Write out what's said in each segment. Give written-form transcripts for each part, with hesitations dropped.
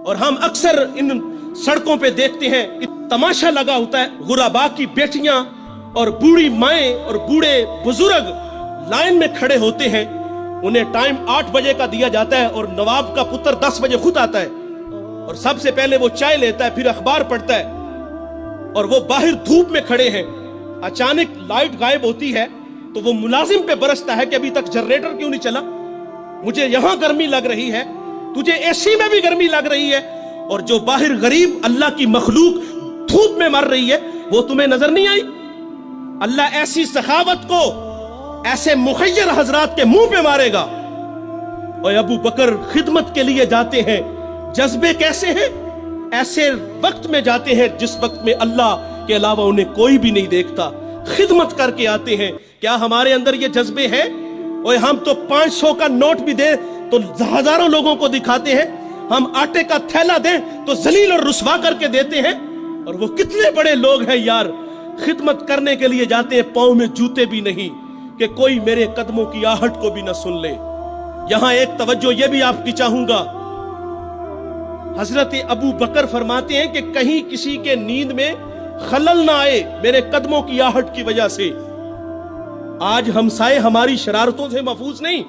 اور ہم اکثر ان سڑکوں پہ دیکھتے ہیں تماشا لگا ہوتا ہے، غربا کی بیٹیاں اور بوڑھی مائیں اور بوڑھے بزرگ لائن میں کھڑے ہوتے ہیں، انہیں ٹائم 8 بجے کا دیا جاتا ہے اور نواب کا پتر 10 بجے خود آتا ہے اور سب سے پہلے وہ چائے لیتا ہے، پھر اخبار پڑھتا ہے، اور وہ باہر دھوپ میں کھڑے ہیں، اچانک لائٹ غائب ہوتی ہے تو وہ ملازم پہ برستا ہے کہ ابھی تک جنریٹر کیوں نہیں چلا، مجھے یہاں گرمی لگ رہی ہے، تجھے اے سی میں بھی گرمی لگ رہی ہے، اور جو باہر غریب اللہ کی مخلوق دھوپ میں مر رہی ہے وہ تمہیں نظر نہیں آئی؟ اللہ ایسی سخاوت کو ایسے مخیر حضرات کے منہ پہ مارے گا۔ اور ابو بکر خدمت کے لیے جاتے ہیں، جذبے کیسے ہیں؟ ایسے وقت میں جاتے ہیں جس وقت میں اللہ کے علاوہ انہیں کوئی بھی نہیں دیکھتا، خدمت کر کے آتے ہیں۔ کیا ہمارے اندر یہ جذبے ہیں؟ اور ہم تو 500 کا نوٹ بھی دیں تو ہزاروں لوگوں کو دکھاتے ہیں، ہم آٹے کا تھیلا دیں تو ذلیل اور رسوا کر کے دیتے ہیں، اور وہ کتنے بڑے لوگ ہیں یار، خدمت کرنے کے لیے جاتے ہیں، پاؤں میں جوتے بھی نہیں کہ کوئی میرے قدموں کی آہٹ کو بھی نہ سن لے۔ یہاں ایک توجہ یہ بھی آپ کی چاہوں گا، حضرت ابو بکر فرماتے ہیں کہ کہیں کسی کے نیند میں خلل نہ آئے میرے قدموں کی آہٹ کی وجہ سے۔ آج ہمسائے ہماری شرارتوں سے محفوظ نہیں،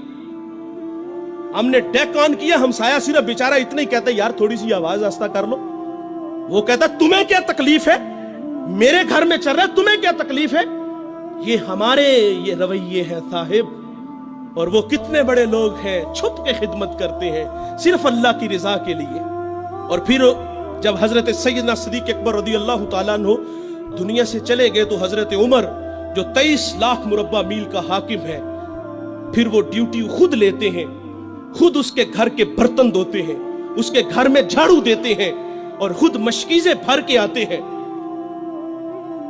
ہم نے ڈیک آن کیا، ہمسایہ صرف بیچارہ اتنا ہی کہتا ہے یار تھوڑی سی آواز آہستہ کر لو، وہ کہتا تمہیں کیا تکلیف ہے، میرے گھر میں چل رہا ہے، تمہیں کیا تکلیف ہے؟ یہ ہمارے یہ رویے ہیں صاحب، اور وہ کتنے بڑے لوگ ہیں چھپ کے خدمت کرتے ہیں صرف اللہ کی رضا کے لیے۔ اور پھر جب حضرت سیدنا صدیق اکبر رضی اللہ تعالیٰ عنہ دنیا سے چلے گئے تو حضرت عمر جو 23 لاکھ مربع میل کا حاکم ہے، پھر وہ ڈیوٹی خود لیتے ہیں، خود اس کے گھر کے برتن دھوتے ہیں، اس کے گھر میں جھاڑو دیتے ہیں اور خود مشکیزیں بھر کے آتے ہیں۔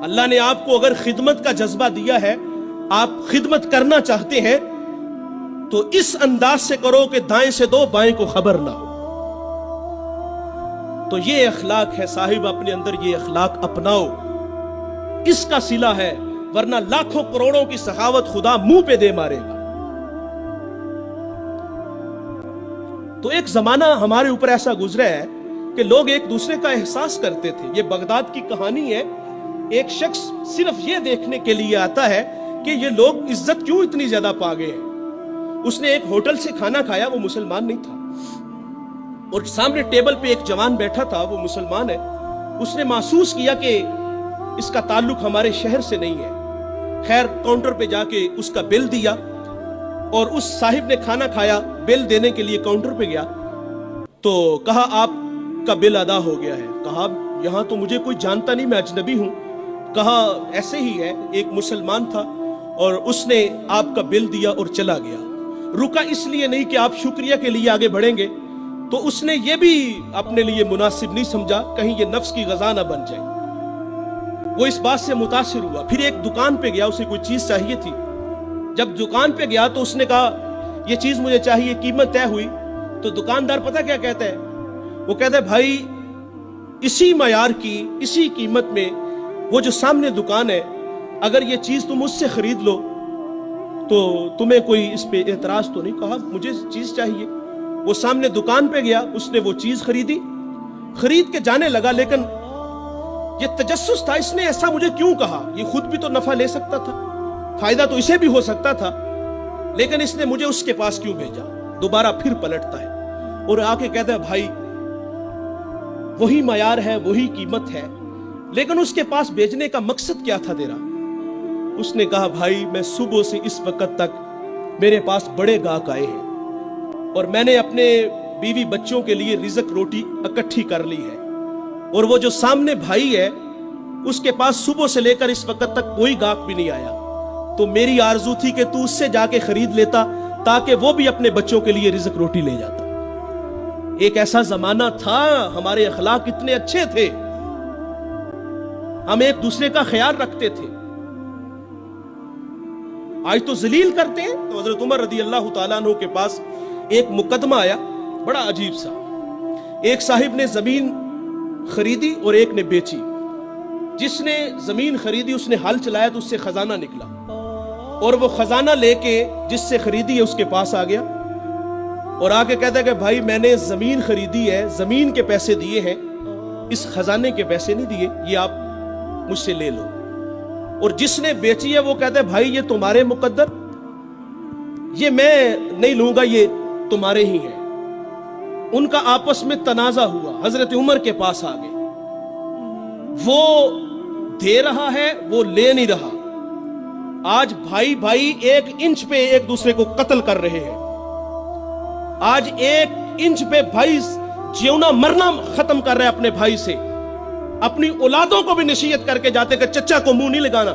اللہ نے آپ کو اگر خدمت کا جذبہ دیا ہے، آپ خدمت کرنا چاہتے ہیں تو اس انداز سے کرو کہ دائیں سے دو بائیں کو خبر نہ ہو۔ تو یہ اخلاق ہے صاحب، اپنے اندر یہ اخلاق اپناؤ، اس کا صلہ ہے، ورنہ لاکھوں کروڑوں کی سخاوت خدا منہ پہ دے مارے گا۔ تو ایک زمانہ ہمارے اوپر ایسا گزرا ہے کہ لوگ ایک دوسرے کا احساس کرتے تھے۔ یہ بغداد کی کہانی ہے، ایک شخص صرف یہ دیکھنے کے لیے آتا ہے کہ یہ لوگ عزت کیوں اتنی زیادہ پا گئے ہیں۔ اس نے ایک ہوٹل سے کھانا کھایا، وہ مسلمان نہیں تھا، اور سامنے ٹیبل پہ ایک جوان بیٹھا تھا، وہ مسلمان ہے۔ اس نے محسوس کیا کہ اس کا تعلق ہمارے شہر سے نہیں ہے۔ خیر کاؤنٹر پہ جا کے اس کا بل دیا، اور اس صاحب نے کھانا کھایا، بل دینے کے لیے کاؤنٹر پہ گیا تو کہا آپ کا بل ادا ہو گیا ہے۔ کہا یہاں تو مجھے کوئی جانتا نہیں، میں اجنبی ہوں۔ کہا ایسے ہی ہے، ایک مسلمان تھا اور اس نے آپ کا بل دیا اور چلا گیا۔ رکا اس لیے نہیں کہ آپ شکریہ کے لیے آگے بڑھیں گے، تو اس نے یہ بھی اپنے لیے مناسب نہیں سمجھا کہیں یہ نفس کی غذا نہ بن جائے۔ وہ اس بات سے متاثر ہوا، پھر ایک دکان پہ گیا، اسے کوئی چیز چاہیے تھی۔ جب دکان پہ گیا تو اس نے کہا یہ چیز مجھے چاہیے، قیمت طے ہوئی تو دکاندار پتہ کیا کہتا ہے؟ وہ کہتا ہے بھائی اسی معیار کی، اسی قیمت میں وہ جو سامنے دکان ہے، اگر یہ چیز تم اس سے خرید لو تو تمہیں کوئی اس پہ اعتراض تو نہیں؟ کہا مجھے چیز چاہیے۔ وہ سامنے دکان پہ گیا، اس نے وہ چیز خریدی، خرید کے جانے لگا، لیکن یہ تجسس تھا، اس نے ایسا مجھے کیوں کہا؟ یہ خود بھی تو نفع لے سکتا تھا، فائدہ تو اسے بھی ہو سکتا تھا، لیکن اس نے مجھے اس کے پاس کیوں بھیجا؟ دوبارہ پھر پلٹتا ہے اور آ کے کہتا ہے بھائی وہی معیار ہے، وہی قیمت ہے، لیکن اس کے پاس بھیجنے کا مقصد کیا تھا تیرا؟ اس نے کہا بھائی میں صبح سے اس وقت تک میرے پاس بڑے گاہک آئے ہیں اور میں نے اپنے بیوی بچوں کے لیے رزق روٹی اکٹھی کر لی ہے، اور وہ جو سامنے بھائی ہے اس کے پاس صبح سے لے کر اس وقت تک کوئی گاہک بھی نہیں آیا، تو میری آرزو تھی کہ تو اس سے جا کے خرید لیتا تاکہ وہ بھی اپنے بچوں کے لیے رزق روٹی لے جاتا۔ ایک ایسا زمانہ تھا، ہمارے اخلاق اتنے اچھے تھے، ہم ایک دوسرے کا خیال رکھتے تھے۔ آج تو ذلیل کرتے ہیں۔ تو حضرت عمر رضی اللہ تعالیٰ عنہ کے پاس ایک مقدمہ آیا بڑا عجیب سا، ایک صاحب نے زمین خریدی اور ایک نے بیچی۔ جس نے زمین خریدی اس نے ہل چلایا تو اس سے خزانہ نکلا، اور وہ خزانہ لے کے جس سے خریدی ہے اس کے پاس آ گیا، اور آگے کہتا ہے کہ بھائی میں نے زمین خریدی ہے, زمین کے پیسے دیے ہیں, اس خزانے کے پیسے نہیں دیے, یہ آپ مجھ سے لے لو. اور جس نے بیچی ہے وہ کہتا ہے بھائی یہ تمہارے مقدر, یہ میں نہیں لوں گا, یہ تمہارے ہی ہیں. ان کا آپس میں تنازع ہوا, حضرت عمر کے پاس آ گئے. وہ دے رہا ہے, وہ لے نہیں رہا. آج بھائی بھائی 1 انچ پہ ایک دوسرے کو قتل کر رہے ہیں. آج 1 انچ پہ بھائی جیونا مرنا ختم کر رہے ہیں اپنے بھائی سے. اپنی اولادوں کو بھی نصیحت کر کے جاتے کہ چچا کو منہ نہیں لگانا.